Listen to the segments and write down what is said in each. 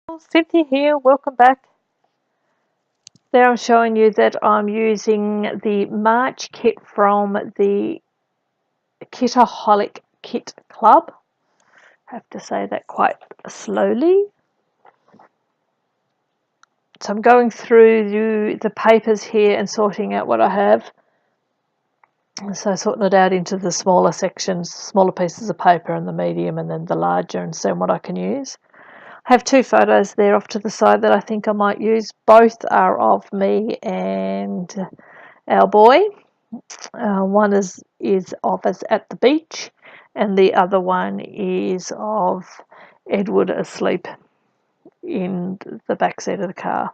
Cynthia here, welcome back. There I'm showing you that I'm using the March kit from the Kitaholic Kit Club. I have to say that quite slowly. So I'm going through the papers here and sorting out what I have. So sorting it out into the smaller sections, smaller pieces of paper and the medium and then the larger and seeing what I can use. I have two photos there off to the side that I think I might use. Both are of me and our boy. One is of us at the beach, and the other one is of Edward asleep in the back seat of the car.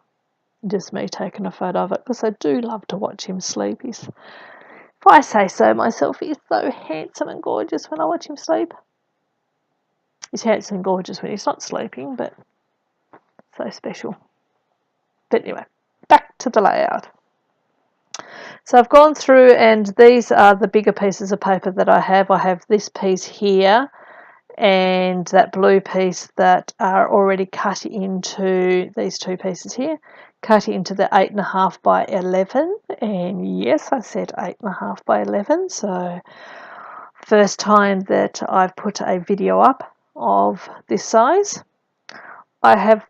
Just me taking a photo of it because I do love to watch him sleep. If I say so myself, he's so handsome and gorgeous when I watch him sleep. He's handsome and gorgeous when he's not sleeping, but so special. But anyway, back to the layout. So I've gone through, and these are the bigger pieces of paper that I have. I have this piece here and that blue piece that are already cut into these two pieces here, cut into the 8.5 by 11. And yes, I said 8.5 by 11. So first time that I've put a video up of this size. I have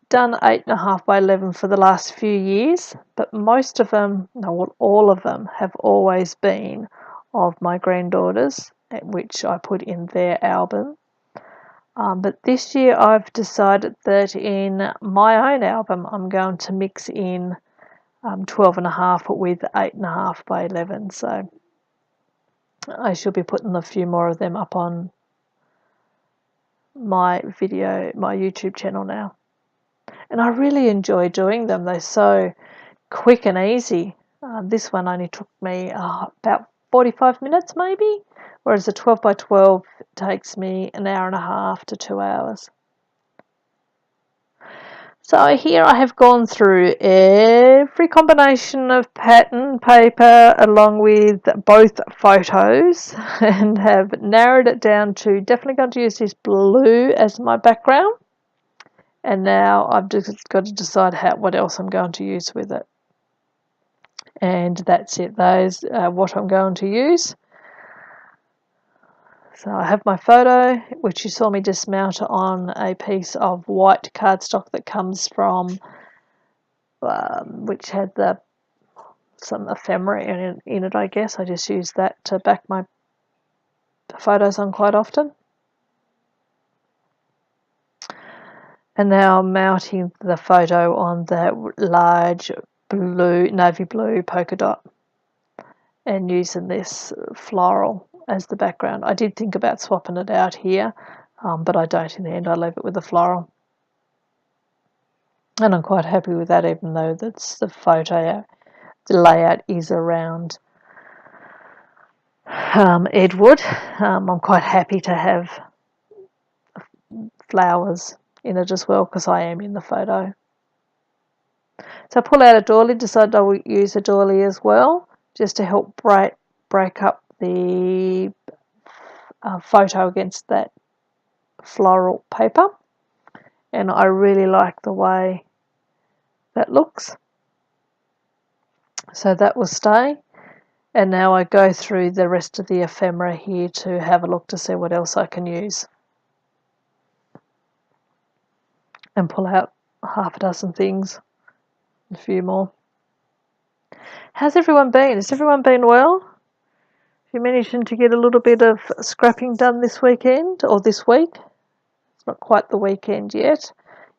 done 8.5 by 11 for the last few years, but most of them, no, well, all of them have always been of my granddaughters, which I put in their album. But this year I've decided that in my own album I'm going to mix in 12.5 with 8.5 by 11. So I should be putting a few more of them up on my YouTube channel now. And I really enjoy doing them. They're so quick and easy. This one only took me about 45 minutes maybe, whereas the 12 by 12 takes me an hour and a half to 2 hours. So here I have gone through every combination of pattern paper along with both photos and have narrowed it down to definitely going to use this blue as my background. And now I've just got to decide what else I'm going to use with it. And that's it. Those are what I'm going to use. So I have my photo, which you saw me just mount on a piece of white cardstock that comes from, which had some ephemera in it, I guess. I just use that to back my photos on quite often. And now I'm mounting the photo on that large navy blue polka dot and using this floral as the background. I did think about swapping it out here, but I don't in the end. I leave it with the floral. And I'm quite happy with that, even though that's the photo, the layout is around Edward. I'm quite happy to have flowers in it as well because I am in the photo. So I pull out a doily, decided I will use a doily as well, just to help break up the photo against that floral paper. And I really like the way that looks. So that will stay. And now I go through the rest of the ephemera here to have a look to see what else I can use. And pull out half a dozen things, a few more. How's everyone been? Has everyone been well? Have you managed to get a little bit of scrapping done this weekend or this week? It's not quite the weekend yet.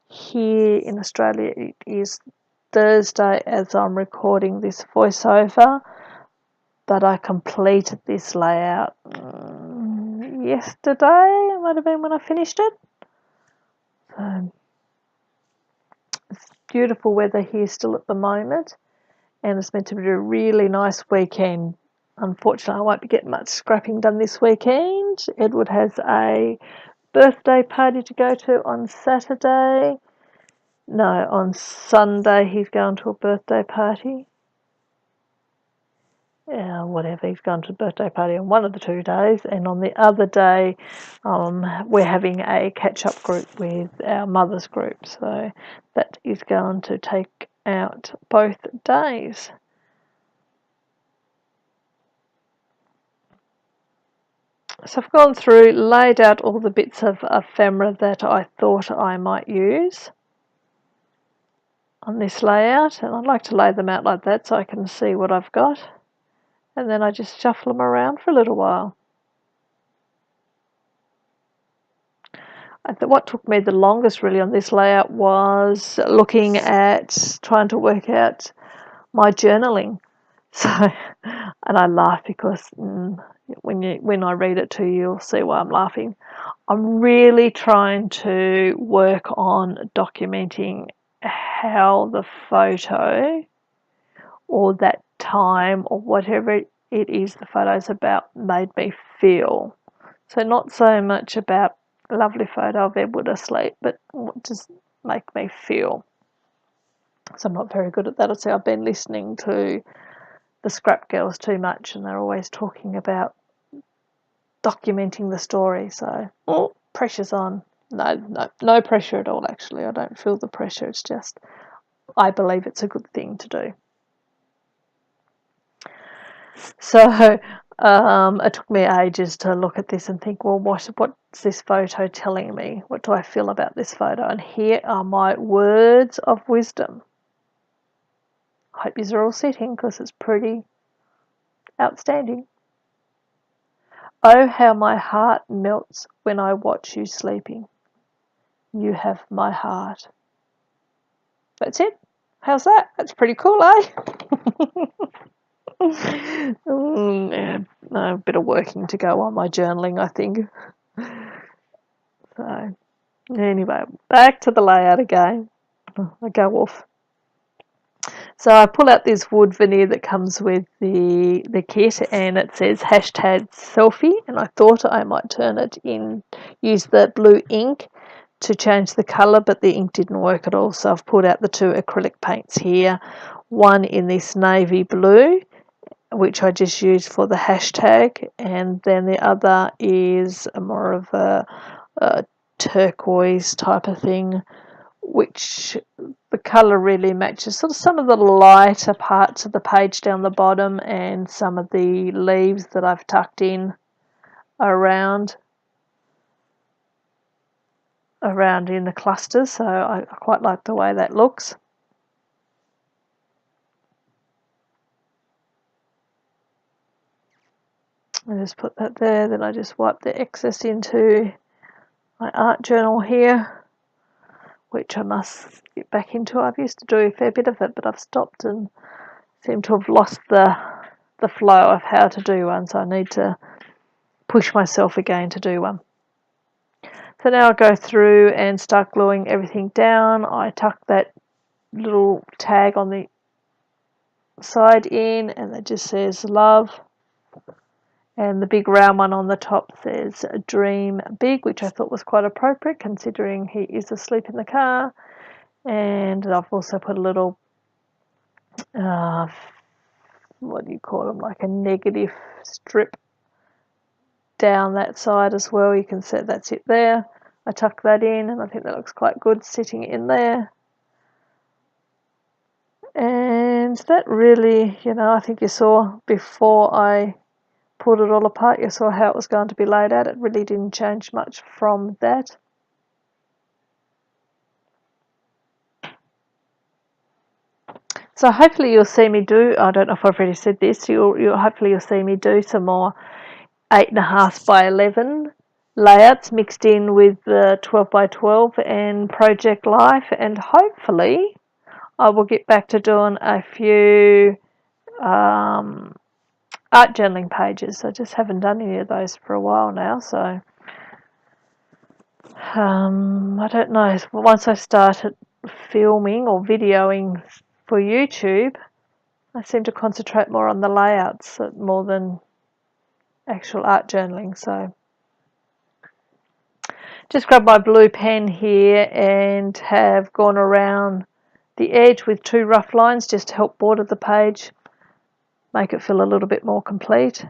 Here in Australia it is Thursday as I'm recording this voiceover, but I completed this layout yesterday. It might have been when I finished it. So it's beautiful weather here still at the moment, and it's meant to be a really nice weekend. Unfortunately, I won't be getting much scrapping done this weekend. Edward has a birthday party to go to on Saturday. No, on Sunday he's going to a birthday party. whatever, he's gone to a birthday party on one of the 2 days, and on the other day we're having a catch-up group with our mother's group, so that is going to take out both days. So I've gone through, laid out all the bits of ephemera that I thought I might use on this layout, and I'd like to lay them out like that so I can see what I've got, and then I just shuffle them around for a little while. What took me the longest really on this layout was looking at trying to work out my journaling. So, and I laugh because when I read it to you, you'll see why I'm laughing. I'm really trying to work on documenting how the photo or that time or whatever it is the photo's about made me feel. So not so much about a lovely photo of Edward asleep, but what does make me feel. So I'm not very good at that. I say I've been listening to the Scrap Girls too much, and they're always talking about documenting the story. So pressure's on. No pressure at all. Actually, I don't feel the pressure. It's just I believe it's a good thing to do. So it took me ages to look at this and think, well, what's this photo telling me? What do I feel about this photo? And here are my words of wisdom. I hope you're all sitting because it's pretty outstanding. Oh, how my heart melts when I watch you sleeping. You have my heart. That's it. How's that? That's pretty cool, eh? Yeah, a bit of working to go on my journaling, I think. So, anyway, back to the layout again. I go off. So I pull out this wood veneer that comes with the kit, and it says #selfie, and I thought I might turn it in, use the blue ink to change the colour, but the ink didn't work at all, so I've pulled out the 2 acrylic paints here, one in this navy blue, which I just used for the hashtag, and then the other is more of a turquoise type of thing, which the colour really matches sort of some of the lighter parts of the page down the bottom and some of the leaves that I've tucked in around in the clusters, so I quite like the way that looks. I just put that there, then I just wipe the excess into my art journal here, which I must get back into. I've used to do a fair bit of it, but I've stopped and seem to have lost the flow of how to do one, so I need to push myself again to do one. So now I go through and start gluing everything down. I tuck that little tag on the side in, and it just says love, and the big round one on the top says dream big, which I thought was quite appropriate considering he is asleep in the car. And I've also put a little what do you call them, like a negative strip down that side as well. You can see that's it there. I tuck that in, and I think that looks quite good sitting in there. And that really, I think you saw before I pulled it all apart, you saw how it was going to be laid out. It really didn't change much from that. So hopefully you'll see me do, I don't know if I've already said this, hopefully you'll see me do some more 8.5 by 11 layouts mixed in with the 12 by 12 and Project Life, and hopefully I will get back to doing a few art journaling pages. I just haven't done any of those for a while now, so I don't know. Once I started filming or videoing for YouTube, I seem to concentrate more on the layouts more than actual art journaling. So just grab my blue pen here and have gone around the edge with 2 rough lines just to help border the page make it feel a little bit more complete.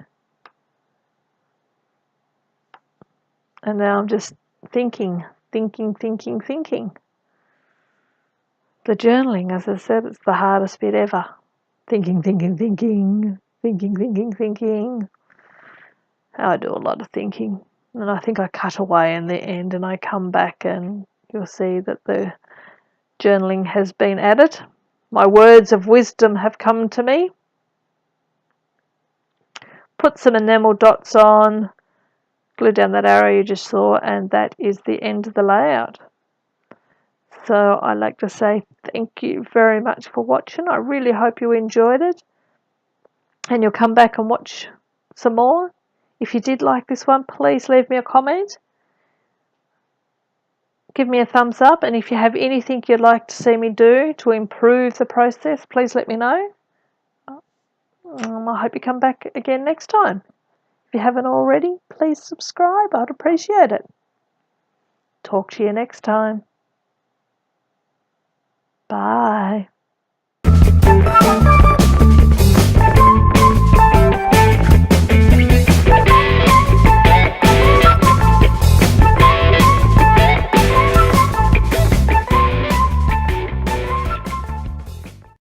And now I'm just thinking. The journaling, as I said, it's the hardest bit ever. Thinking. I do a lot of thinking. And I think I cut away in the end and I come back and you'll see that the journaling has been added. My words of wisdom have come to me. Put some enamel dots on, glue down that arrow you just saw, and that is the end of the layout. So I'd like to say thank you very much for watching. I really hope you enjoyed it. And you'll come back and watch some more. If you did like this one, please leave me a comment. Give me a thumbs up. And if you have anything you'd like to see me do to improve the process, please let me know. I hope you come back again next time. If you haven't already, please subscribe. I'd appreciate it. Talk to you next time. Bye.